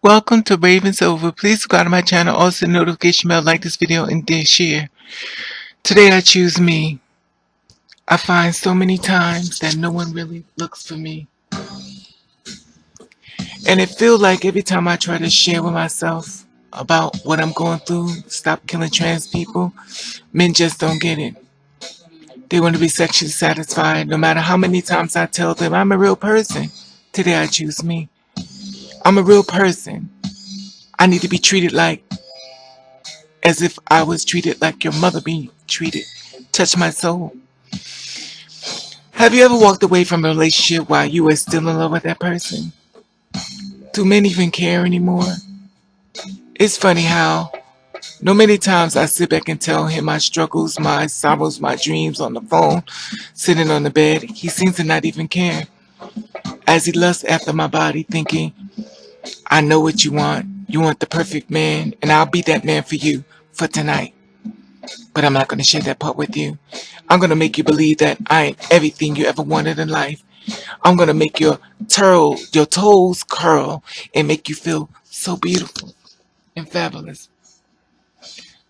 Welcome to Ravens Over. Please subscribe to my channel, also notification bell, like this video, and then share. Today I choose me. I find so many times that no one really looks for me. And it feels like every time I try to share with myself about what I'm going through, stop killing trans people, men just don't get it. They want to be sexually satisfied no matter how many times I tell them I'm a real person. Today I choose me. I'm a real person. I need to be treated like as if I was treated like your mother being treated. Touch my soul. Have you ever walked away from a relationship while you were still in love with that person? Do men even care anymore? It's funny how no many times I sit back and tell him my struggles, my sorrows, my dreams on the phone, sitting on the bed, he seems to not even care. As he lusts after my body, thinking, I know what you want. You want the perfect man, and I'll be that man for you for tonight. But I'm not going to share that part with you. I'm going to make you believe that I am everything you ever wanted in life. I'm going to make your toes curl and make you feel so beautiful and fabulous.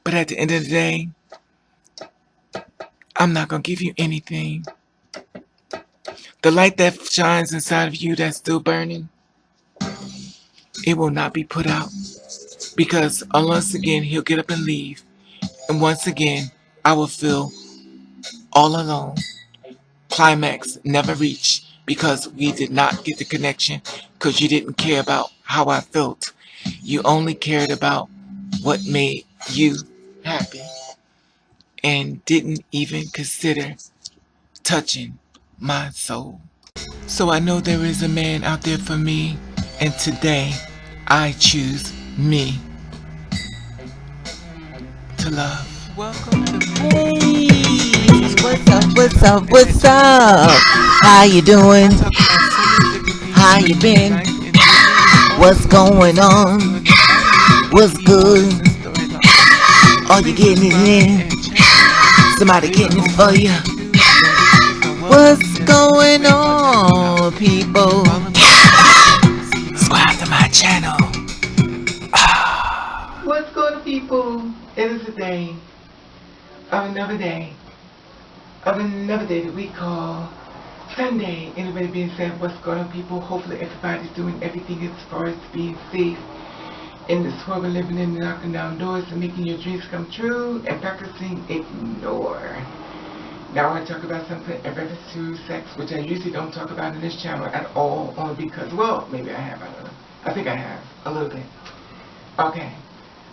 But at the end of the day, I'm not going to give you anything. The light that shines inside of you that's still burning, it will not be put out. Because once again, he'll get up and leave. And once again, I will feel all alone. Climax never reached because we did not get the connection because you didn't care about how I felt. You only cared about what made you happy and didn't even consider touching my soul. So I know there is a man out there for me, and today I choose me to love. Welcome to Hey, what's up? What's up? What's up? How you doing? How you been? What's going on? What's good? Are you getting it in? Somebody getting it for you? What's going on, people? Subscribe to my channel. What's going on, people? It is a day of another day that we call Sunday. Anybody being said, what's going on, people? Hopefully everybody's doing everything as far as being safe in this world we're living in, knocking down doors and making your dreams come true and practicing ignore. Now I want to talk about something in reference to sex, which I usually don't talk about in this channel at all, only because, well, maybe I have, I don't know. I think I have, a little bit. Okay.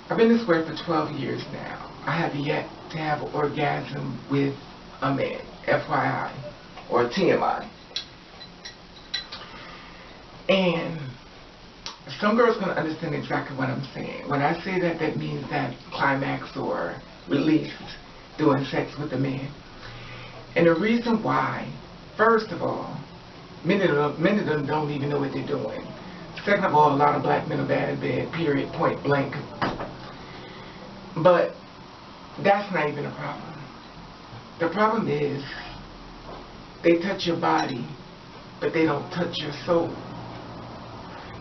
I've been this way for 12 years now. I have yet to have an orgasm with a man, FYI, or TMI. And some girls can understand exactly what I'm saying. When I say that, that means that climax or released doing sex with a man. And the reason why, first of all, many of them don't even know what they're doing. Second of all, a lot of black men are bad in bed, period, point blank. But that's not even a problem. The problem is they touch your body, but they don't touch your soul.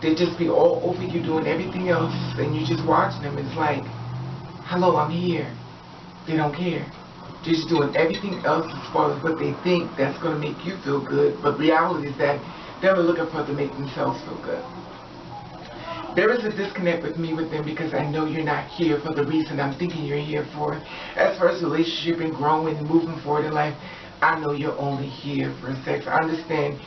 They just be all over you doing everything else, and you just watching them. It's like, hello, I'm here. They don't care. They're just doing everything else as far as what they think that's going to make you feel good. But reality is that they're looking for it to make themselves feel good. There is a disconnect with me with them because I know you're not here for the reason I'm thinking you're here for. As far as relationship and growing and moving forward in life, I know you're only here for sex. I understand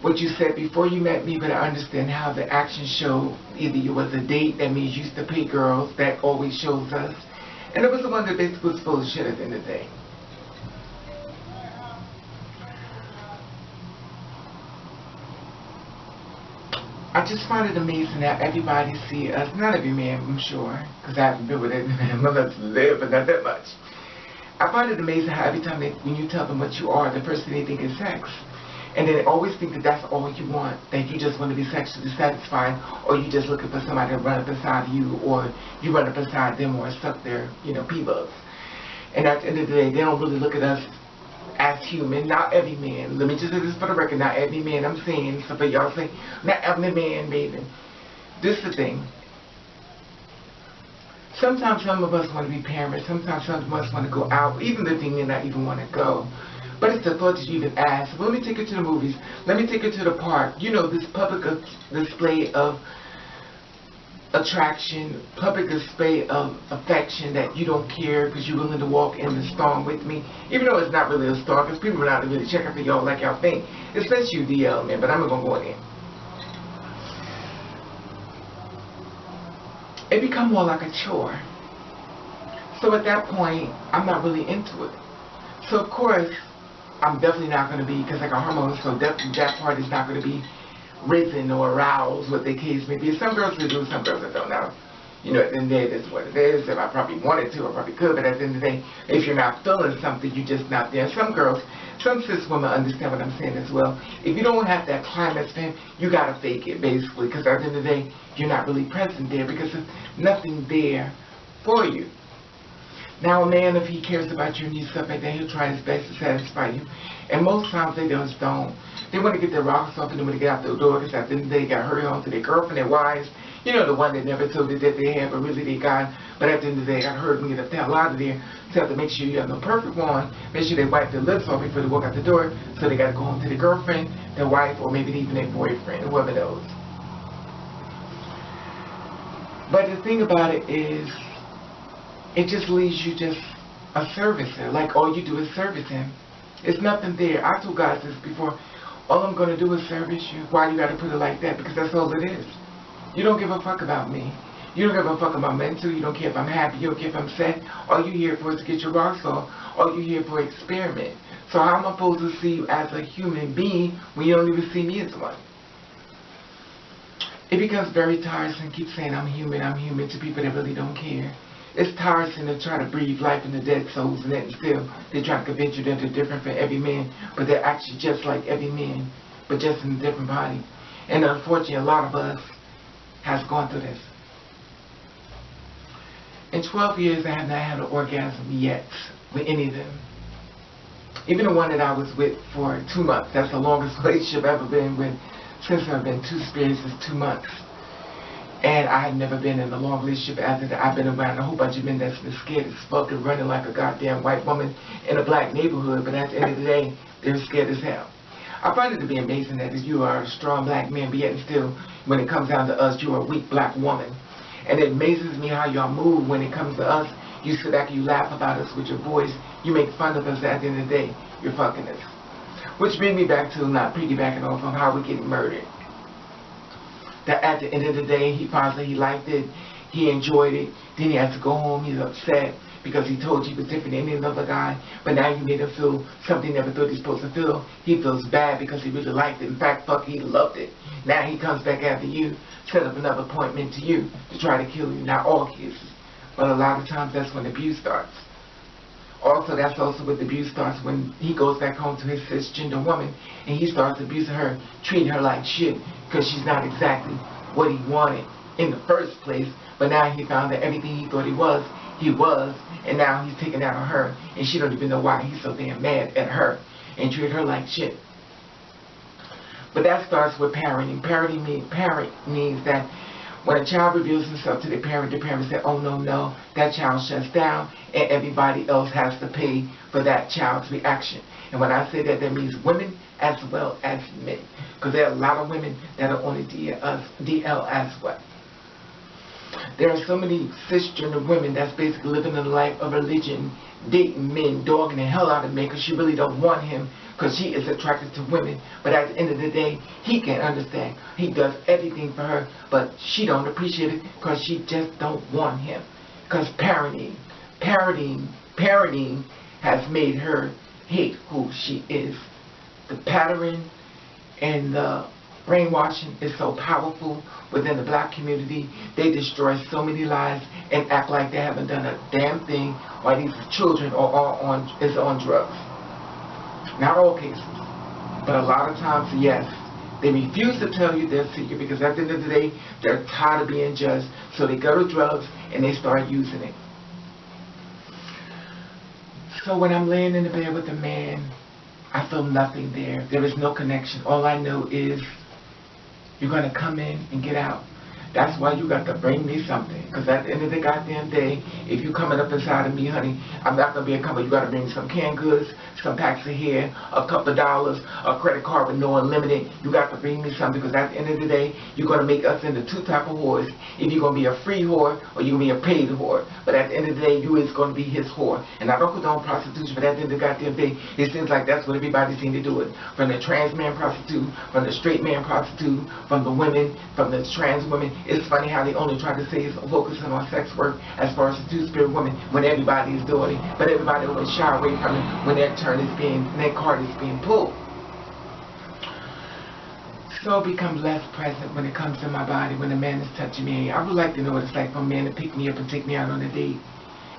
what you said before you met me, but I understand how the actions show. Either it was a date, that means you used to pay girls, that always shows us. And it was the one that basically was full of shit at the end of the day. I just find it amazing that everybody see us, not every man, I'm sure, because I haven't been with every man, I'm not there, but not that much. I find it amazing how every time when you tell them what you are, the first thing they think is sex. And they always think that that's all you want, that you just want to be sexually satisfied, or you just looking for somebody to run up beside you, or you run up beside them, or suck their, P-bugs. And at the end of the day, they don't really look at us as human. Not every man. Let me just say this for the record. Not every man. I'm saying, so for y'all say, not every man, Raven. This is the thing. Sometimes some of us want to be parents. Sometimes some of us want to go out, even the thing may not even want to go. But it's the thought that you even ask. Well, let me take you to the movies. Let me take you to the park. You know, this public display of attraction, public display of affection that you don't care because you're willing to walk in the storm with me. Even though it's not really a storm because people are not really checking for y'all like y'all think. Especially you DL, man, but I'm not going to go in there. It become more like a chore. So at that point, I'm not really into it. So of course, I'm definitely not going to be, because I got hormones, so definitely that part is not going to be risen or aroused, what the case may be. Some girls will do, some girls that don't know. You know, at the end of the day, that's what it is. If I probably wanted to, I probably could, but at the end of the day, if you're not feeling something, you're just not there. Some girls, some cis women understand what I'm saying as well. If you don't have that climax, then you got to fake it, basically, because at the end of the day, you're not really present there, because there's nothing there for you. Now, a man, if he cares about you and you stuff like that, he'll try his best to satisfy you. And most times they just don't. They want to get their rocks off and they want to get out the door because at the end of the day, they got to hurry home to their girlfriend, their wives. You know, the one that never told you that they had, but really they got. But at the end of the day, they got to hurry and get the hell out of there. So you have to make sure you have the perfect one. Make sure they wipe their lips off before they walk out the door. So they got to go home to their girlfriend, their wife, or maybe even their boyfriend, whoever knows. But the thing about it is, it just leaves you just a servicer. Like all you do is service him. It's nothing there. I told guys this before. All I'm going to do is service you. Why you got to put it like that? Because that's all it is. You don't give a fuck about me. You don't give a fuck about mental. You don't care if I'm happy. You don't care if I'm sad. All you here for is to get your rocks off. All you here for experiment. So how am I supposed to see you as a human being when you don't even see me as one? It becomes very tiresome. Keep saying I'm human to people that really don't care. It's tiresome to try to breathe life into dead souls, and then still they try to convince you that they're different from every man, but they're actually just like every man, but just in a different body. And unfortunately, a lot of us has gone through this. In 12 years, I have not had an orgasm yet with any of them. Even the one that I was with for 2 months, that's the longest relationship I've ever been with. Since I've been two-spirits is 2 months. And I had never been in a long relationship after that. I've been around a whole bunch of men that's been scared as fuck and running like a goddamn white woman in a black neighborhood, but at the end of the day, they're scared as hell. I find it to be amazing that if you are a strong black man, but yet still, when it comes down to us, you're a weak black woman. And it amazes me how y'all move when it comes to us. You sit back and you laugh about us with your voice. You make fun of us at the end of the day. You're fucking us. Which brings me back to not piggybacking off of how we get murdered. That at the end of the day, he finds that he liked it, he enjoyed it, then he has to go home, he's upset because he told you he was different than any other guy, but now you made him feel something he never thought he was supposed to feel. He feels bad because he really liked it. In fact, fuck, he loved it. Now he comes back after you, set up another appointment to you to try to kill you. Not all cases, but a lot of times that's when abuse starts. Also, that's also when the abuse starts, when he goes back home to his cisgender woman and he starts abusing her, treating her like shit because she's not exactly what he wanted in the first place. But now he found that everything he thought he was, and now he's taking out on her, and she don't even know why he's so damn mad at her and treat her like shit. But that starts with parenting. Parent means that when a child reveals himself to the parent say, oh no, no, that child shuts down and everybody else has to pay for that child's reaction. And when I say that, that means women as well as men. Because there are a lot of women that are on the DL as well. There are so many cisgender women that's basically living a life of religion, dating men, dogging the hell out of men because she really don't want him because she is attracted to women. But at the end of the day, he can't understand. He does everything for her, but she don't appreciate it because she just don't want him. Because parenting has made her hate who she is. The pattern and the brainwashing is so powerful within the black community. They destroy so many lives and act like they haven't done a damn thing while these children are all on drugs. Not all cases, but a lot of times, yes. They refuse to tell you their secret because at the end of the day, they're tired of being judged. So they go to drugs and they start using it. So when I'm laying in the bed with a man, I feel nothing there. There is no connection. All I know is you're going to come in and get out. That's why you got to bring me something. Because at the end of the goddamn day, if you coming up inside of me, honey, I'm not going to be a company. You got to bring me some canned goods, some packs of hair, a couple of dollars, a credit card with no unlimited. You got to bring me something. Because at the end of the day, you're going to make us into two type of whores. If you're going to be a free whore or you're going to be a paid whore. But at the end of the day, you is going to be his whore. And I don't condone prostitution, but at the end of the goddamn day, it seems like that's what everybody seems to do it. From the trans man prostitute, from the straight man prostitute, from the women, from the trans women. It's funny how they only try to say it's focusing on sex work as far as the two-spirit women when everybody is doing it. But everybody always shy away from it when their turn is being, their card is being pulled. So become less present when it comes to my body, when a man is touching me. I would like to know what it's like for a man to pick me up and take me out on a date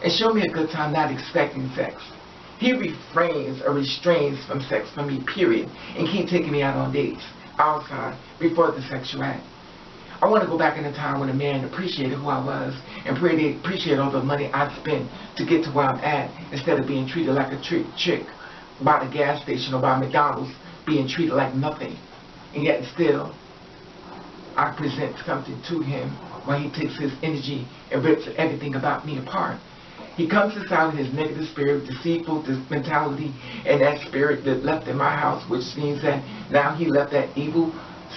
and show me a good time, not expecting sex. He refrains or restrains from sex from me, period, and keep taking me out on dates outside before the sexual act. I want to go back in a time when a man appreciated who I was and appreciated all the money I spent to get to where I'm at, instead of being treated like a chick by the gas station or by McDonald's, being treated like nothing. And yet still, I present something to him while he takes his energy and rips everything about me apart. He comes inside with his negative spirit, deceitful mentality, and that spirit that left in my house, which means that now he left that evil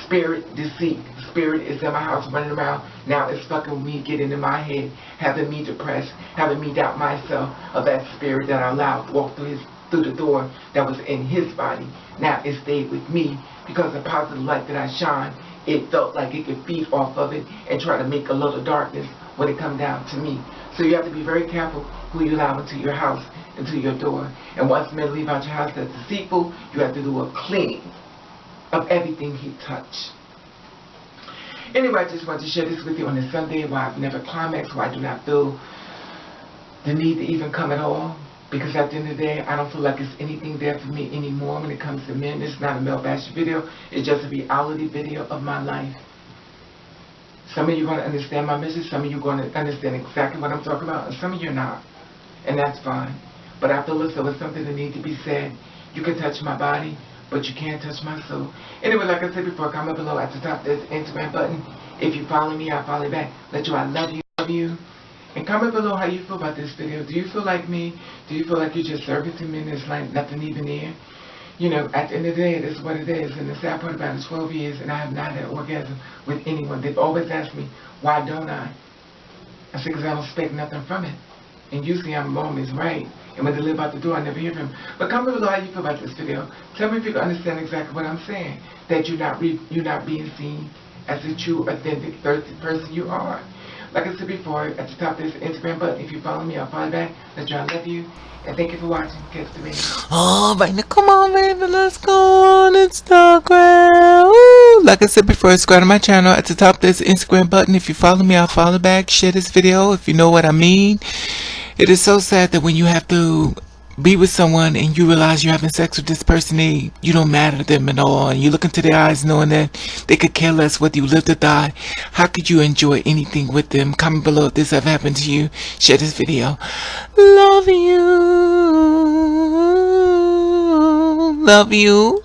spirit, deceit. Spirit is in my house running around. Now it's fucking with me, getting in my head, having me depressed, having me doubt myself of that spirit that I allowed to walk through the door that was in his body. Now it stayed with me because the positive light that I shine, it felt like it could feed off of it and try to make a little darkness when it come down to me. So you have to be very careful who you allow into your house, into your door. And once men leave out your house that's deceitful, you have to do a cleaning of everything he touched. Anyway, I just want to share this with you on this Sunday, why I've never climaxed, why I do not feel the need to even come at all. Because at the end of the day, I don't feel like it's anything there for me anymore when it comes to men. It's not a male bashing video. It's just a reality video of my life. Some of you are going to understand my message. Some of you are going to understand exactly what I'm talking about. And some of you are not. And that's fine. But I feel as though it's something that needs to be said. You can touch my body, but you can't touch my soul. Anyway, like I said before, comment below at the top. There's the Instagram button. If you follow me, I'll follow you back. Let you know I love you. Love you. And comment below how you feel about this video. Do you feel like me? Do you feel like you're just serving me and there's like nothing even there? You know, at the end of the day, it is what it is. And the sad part about it is 12 years and I have not had an orgasm with anyone. They've always asked me, why don't I? I said, because I don't expect nothing from it. And usually I'm always right. And when they live out the door, I never hear from them. But comment below how you feel about this video. Tell me if you can understand exactly what I'm saying. That you're not being seen as the true, authentic, thirsty person you are. Like I said before, at the top there's the Instagram button. If you follow me, I'll follow you back. Let you know I love you. And thank you for watching. Catch the video. Alright, now come on, baby, let's go on Instagram. Woo. Like I said before, subscribe to my channel. At the top there's the Instagram button. If you follow me, I'll follow back. Share this video if you know what I mean. It is so sad that when you have to be with someone and you realize you're having sex with this person, you don't matter to them at all, and you look into their eyes knowing that they could care less whether you live or die. How could you enjoy anything with them? Comment below if this ever happened to you. Share this video. Love you. Love you.